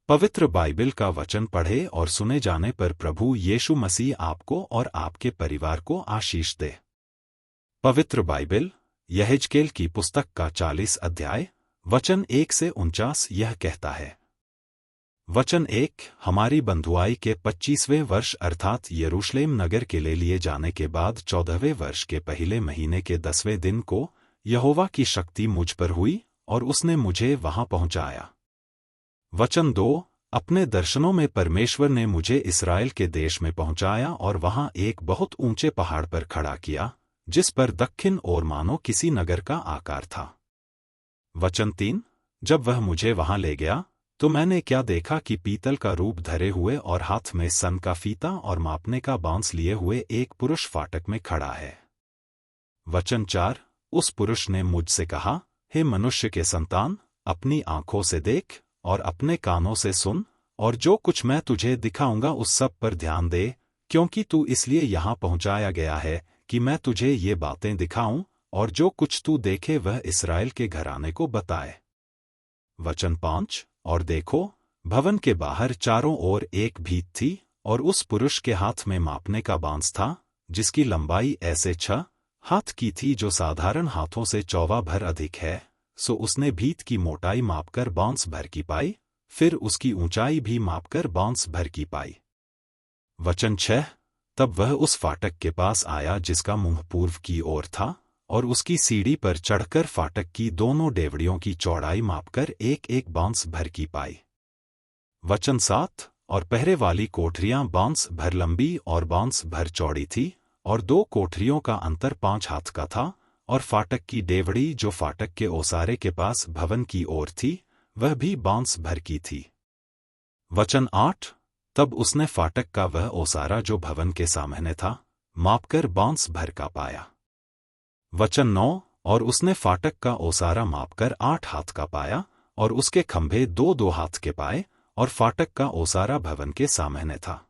पवित्र बाइबल का वचन पढ़े और सुने जाने पर प्रभु यीशु मसीह आपको और आपके परिवार को आशीष दे। पवित्र बाइबल यहेजकेल की पुस्तक का 40 अध्याय वचन 1 से 49 यह कहता है। वचन 1, हमारी बंधुआई के 25वें वर्ष अर्थात यरूशलेम नगर के ले लिए जाने के बाद 14वें वर्ष के पहले महीने के 10वें दिन को यहोवा की शक्ति मुझ पर हुई और उसने मुझे वहां पहुंचाया। वचन 2, अपने दर्शनों में परमेश्वर ने मुझे इस्राएल के देश में पहुंचाया और वहां एक बहुत ऊंचे पहाड़ पर खड़ा किया, जिस पर दक्षिण ओर मानो किसी नगर का आकार था। वचन 3, जब वह मुझे वहां ले गया तो मैंने क्या देखा कि पीतल का रूप धरे हुए और हाथ में सन का फीता और मापने का बांस लिए हुए एक पुरुष फाटक में खड़ा है। वचन 4, उस पुरुष ने मुझसे कहा, हे मनुष्य के संतान, अपनी आंखों से देख और अपने कानों से सुन, और जो कुछ मैं तुझे दिखाऊंगा उस सब पर ध्यान दे, क्योंकि तू इसलिए यहाँ पहुंचाया गया है कि मैं तुझे ये बातें दिखाऊं, और जो कुछ तू देखे वह इस्राएल के घराने को बताए। वचन 5, और देखो, भवन के बाहर चारों ओर एक भीत थी, और उस पुरुष के हाथ में मापने का बांस था, जिसकी लंबाई ऐसे 6 हाथ की थी, जो साधारण हाथों से 14 भर अधिक है। सो उसने भीत की मोटाई मापकर बांस भर की पाई, फिर उसकी ऊंचाई भी मापकर बांस भर की पाई। वचन 6, तब वह उस फाटक के पास आया जिसका मुंह पूर्व की ओर था, और उसकी सीढ़ी पर चढ़कर फाटक की दोनों डेवड़ियों की चौड़ाई मापकर एक एक बांस भर की पाई। वचन 7, और पहरे वाली कोठरियां बांस भर लंबी और बांस भर चौड़ी थी, और 2 कोठरियों का अंतर 5 हाथ का था, और फाटक की डेवड़ी जो फाटक के ओसारे के पास भवन की ओर थी, वह भी बांस भर की थी। वचन 8, तब उसने फाटक का वह ओसारा जो भवन के सामने था, मापकर बांस भर का पाया। वचन 9, और उसने फाटक का ओसारा मापकर 8 हाथ का पाया, और उसके खंभे 2-2 हाथ के पाए, और फाटक का ओसारा भवन के सामने था।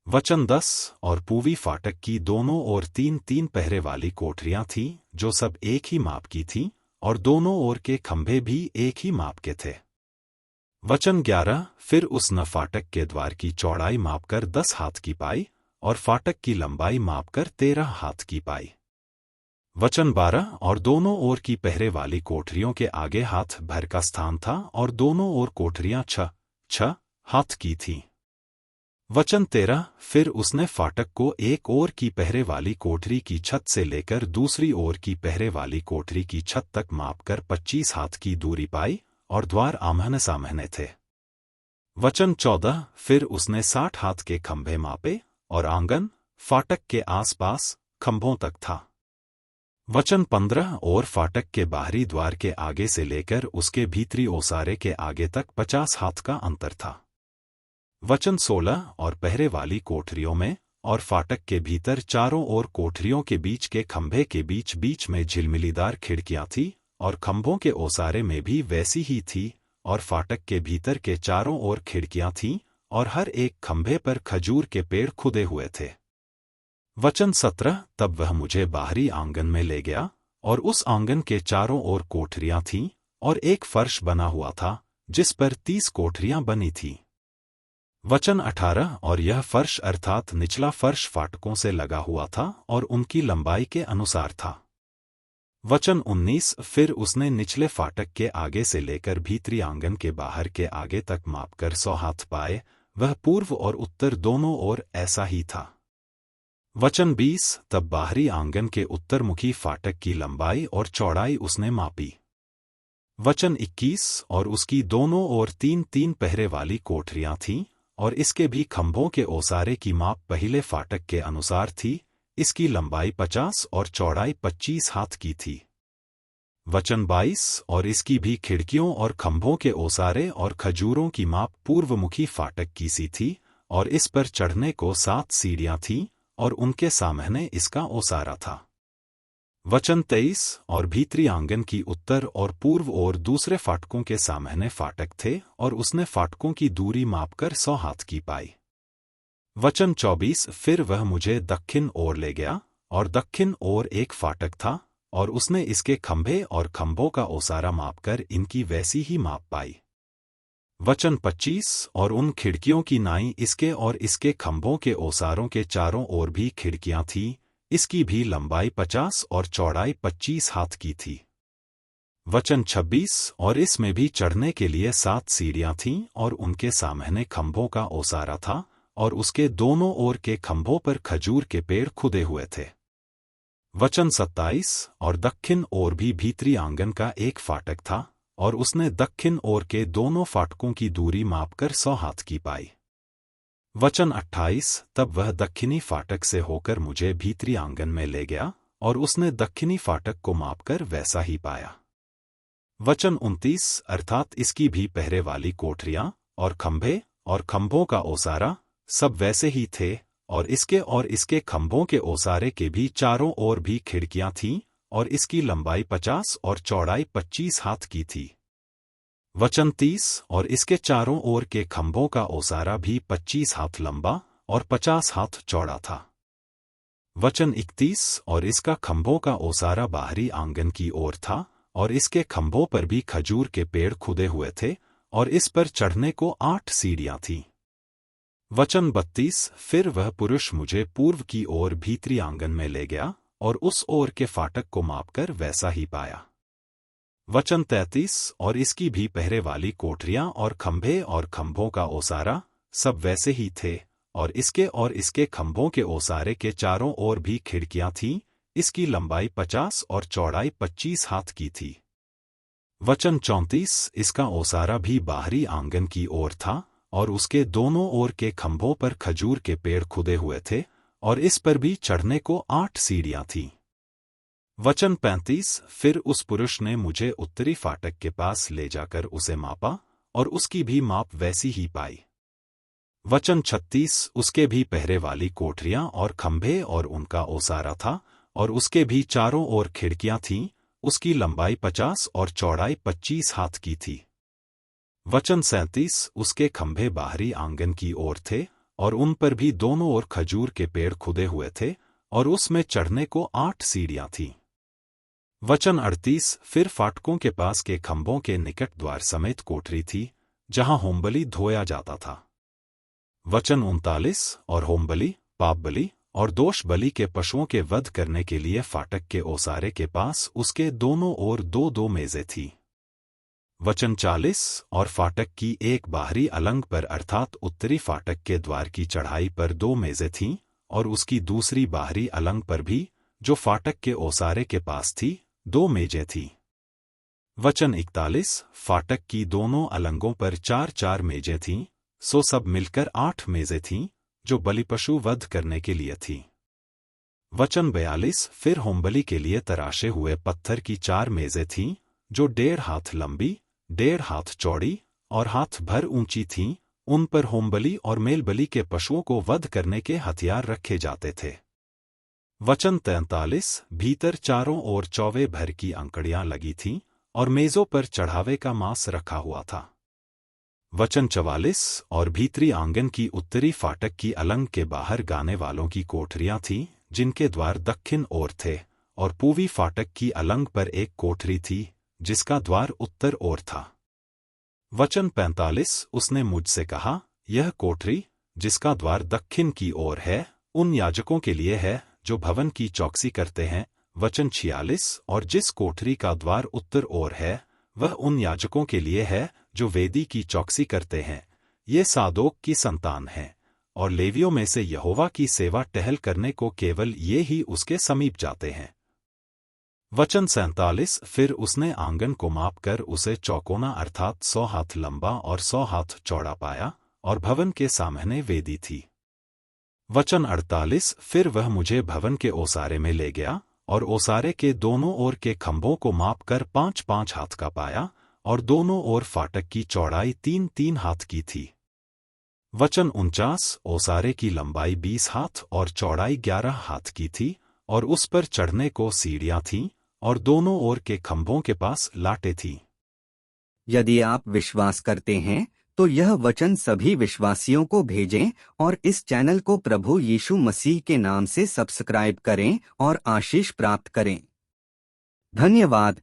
वचन 10, और पूवी फाटक की दोनों ओर 3-3 पहरे वाली कोठरियां थीं, जो सब एक ही माप की थीं, और दोनों ओर के खंभे भी एक ही माप के थे। वचन 11, फिर उसने फाटक के द्वार की चौड़ाई मापकर 10 हाथ की पाई, और फाटक की लंबाई मापकर 13 हाथ की पाई। वचन 12, और दोनों ओर की पहरे वाली कोठरियों के आगे हाथ भर का स्थान था, और दोनों ओर कोठरियां 6 हाथ की थीं। वचन 13, फिर उसने फाटक को एक ओर की पहरे वाली कोठरी की छत से लेकर दूसरी ओर की पहरे वाली कोठरी की छत तक मापकर 25 हाथ की दूरी पाई, और द्वार आमने सामने थे। वचन 14, फिर उसने 60 हाथ के खंभे मापे, और आंगन फाटक के आसपास खंभों तक था। वचन 15, और फाटक के बाहरी द्वार के आगे से लेकर उसके भीतरी ओसारे के आगे तक 50 हाथ का अंतर था। वचन 16, और पहरे वाली कोठरियों में और फाटक के भीतर चारों ओर कोठरियों के बीच के खंभे के बीच बीच में झिलमिलीदार खिड़कियां थीं, और खंभों के ओसारे में भी वैसी ही थी, और फाटक के भीतर के चारों ओर खिड़कियां थीं, और हर एक खंभे पर खजूर के पेड़ खुदे हुए थे। वचन 17, तब वह मुझे बाहरी आंगन में ले गया, और उस आंगन के चारों ओर कोठरियां थीं, और एक फर्श बना हुआ था, जिस पर 30 कोठरियां बनी थीं। वचन 18, और यह फर्श अर्थात निचला फर्श फाटकों से लगा हुआ था, और उनकी लंबाई के अनुसार था। वचन 19, फिर उसने निचले फाटक के आगे से लेकर भीतरी आंगन के बाहर के आगे तक मापकर 100 हाथ पाए, वह पूर्व और उत्तर दोनों ओर ऐसा ही था। वचन 20, तब बाहरी आंगन के उत्तरमुखी फाटक की लंबाई और चौड़ाई उसने मापी। वचन 21, और उसकी दोनों ओर 3-3 पहरे वाली कोठरियां थीं, और इसके भी खंभों के ओसारे की माप पहले फाटक के अनुसार थी, इसकी लंबाई 50 और चौड़ाई 25 हाथ की थी। वचन 22, और इसकी भी खिड़कियों और खंभों के ओसारे और खजूरों की माप पूर्वमुखी फाटक की सी थी, और इस पर चढ़ने को 7 सीढ़ियां थीं, और उनके सामने इसका ओसारा था। वचन 23, और भीतरी आंगन की उत्तर और पूर्व ओर दूसरे फाटकों के सामने फाटक थे, और उसने फाटकों की दूरी मापकर 100 हाथ की पाई। वचन 24, फिर वह मुझे दक्षिण ओर ले गया, और दक्षिण ओर एक फाटक था, और उसने इसके खंभे और खंभों का ओसारा मापकर इनकी वैसी ही माप पाई। वचन 25 और उन खिड़कियों की नाई इसके और इसके खंभों के ओसारों के चारों ओर भी खिड़कियां थीं, इसकी भी लंबाई 50 और चौड़ाई 25 हाथ की थी। वचन 26 और इसमें भी चढ़ने के लिए 7 सीढ़ियां थीं और उनके सामने खंभों का ओसारा था और उसके दोनों ओर के खंभों पर खजूर के पेड़ खुदे हुए थे। वचन 27 और दक्षिण ओर भी भीतरी आंगन का एक फाटक था और उसने दक्षिण ओर के दोनों फाटकों की दूरी मापकर 100 हाथ की पाई। वचन 28 तब वह दक्षिणी फाटक से होकर मुझे भीतरी आंगन में ले गया और उसने दक्षिणी फाटक को मापकर वैसा ही पाया। वचन 29 अर्थात इसकी भी पहरे वाली कोठरियां और खंभे और खंभों का ओसारा सब वैसे ही थे और इसके खंभों के ओसारे के भी चारों ओर भी खिड़कियां थीं और इसकी लंबाई 50 और चौड़ाई 25 हाथ की थी। वचन 30 और इसके चारों ओर के खंभों का ओसारा भी 25 हाथ लंबा और 50 हाथ चौड़ा था। वचन 31 और इसका खंभों का ओसारा बाहरी आंगन की ओर था और इसके खंभों पर भी खजूर के पेड़ खुदे हुए थे और इस पर चढ़ने को 8 सीढ़ियां थीं। वचन 32 फिर वह पुरुष मुझे पूर्व की ओर भीतरी आंगन में ले गया और उस ओर के फाटक को मापकर वैसा ही पाया। वचन 33 और इसकी भी पहरे वाली कोठरियां और खंभे और खंभों का ओसारा सब वैसे ही थे और इसके खंभों के ओसारे के चारों ओर भी खिड़कियां थीं, इसकी लंबाई 50 और चौड़ाई 25 हाथ की थी। वचन 34 इसका ओसारा भी बाहरी आंगन की ओर था और उसके दोनों ओर के खंभों पर खजूर के पेड़ खुदे हुए थे और इस पर भी चढ़ने को 8 सीढ़ियां थीं। वचन 35 फिर उस पुरुष ने मुझे उत्तरी फाटक के पास ले जाकर उसे मापा और उसकी भी माप वैसी ही पाई। वचन 36 उसके भी पहरे वाली कोठरियां और खंभे और उनका ओसारा था और उसके भी चारों ओर खिड़कियां थीं, उसकी लंबाई 50 और चौड़ाई 25 हाथ की थी। वचन 37 उसके खंभे बाहरी आंगन की ओर थे और उन पर भी दोनों ओर खजूर के पेड़ खुदे हुए थे और उसमें चढ़ने को 8 सीढ़ियां थीं। वचन 38 फिर फाटकों के पास के खंभों के निकट द्वार समेत कोठरी थी जहां होमबलि धोया जाता था। वचन 39 और होमबलि, पापबलि और दोष बलि के पशुओं के वध करने के लिए फाटक के ओसारे के पास उसके दोनों ओर 2-2 मेजें थीं। वचन 40 और फाटक की एक बाहरी अलंग पर अर्थात उत्तरी फाटक के द्वार की चढ़ाई पर 2 मेजें थीं और उसकी दूसरी बाहरी अलंग पर भी, जो फाटक के ओसारे के पास थी, 2 मेजें थीं। वचन 41 फाटक की दोनों अलंगों पर 4-4 मेजें थीं, सो सब मिलकर 8 मेजें थीं, जो बलिपशु वध करने के लिए थीं। वचन 42 फिर होमबलि के लिए तराशे हुए पत्थर की 4 मेजें थीं, जो 1.5 हाथ लंबी, 1.5 हाथ चौड़ी और हाथ भर ऊंची थीं, उन पर होमबलि और मेलबलि के पशुओं को वध करने के हथियार रखे जाते थे। वचन 43 भीतर चारों ओर चौवे भर की अंकड़ियां लगी थीं और मेजों पर चढ़ावे का मांस रखा हुआ था। वचन 44 और भीतरी आंगन की उत्तरी फाटक की अलंग के बाहर गाने वालों की कोठरियां थीं, जिनके द्वार दक्षिण ओर थे, और पूवी फाटक की अलंग पर एक कोठरी थी, जिसका द्वार उत्तर ओर था। वचन 45 उसने मुझसे कहा, यह कोठरी, जिसका द्वार दक्षिण की ओर है, उन याजकों के लिए है जो भवन की चौकसी करते हैं। वचन 46 और जिस कोठरी का द्वार उत्तर ओर है, वह उन याजकों के लिए है जो वेदी की चौकसी करते हैं। ये सादोक की संतान हैं, और लेवियों में से यहोवा की सेवा टहल करने को केवल ये ही उसके समीप जाते हैं। वचन 47 फिर उसने आंगन को मापकर उसे चौकोना अर्थात 100 हाथ लंबा और 100 हाथ चौड़ा पाया, और भवन के सामने वेदी थी। वचन 48 फिर वह मुझे भवन के ओसारे में ले गया, और ओसारे के दोनों ओर के खंभों को मापकर 5-5 हाथ का पाया, और दोनों ओर फाटक की चौड़ाई 3-3 हाथ की थी। वचन 49 ओसारे की लंबाई 20 हाथ और चौड़ाई 11 हाथ की थी, और उस पर चढ़ने को सीढ़ियां थीं, और दोनों ओर के खंभों के पास लाटें थीं। यदि आप विश्वास करते हैं तो यह वचन सभी विश्वासियों को भेजें और इस चैनल को प्रभु यीशु मसीह के नाम से सब्सक्राइब करें और आशीष प्राप्त करें। धन्यवाद।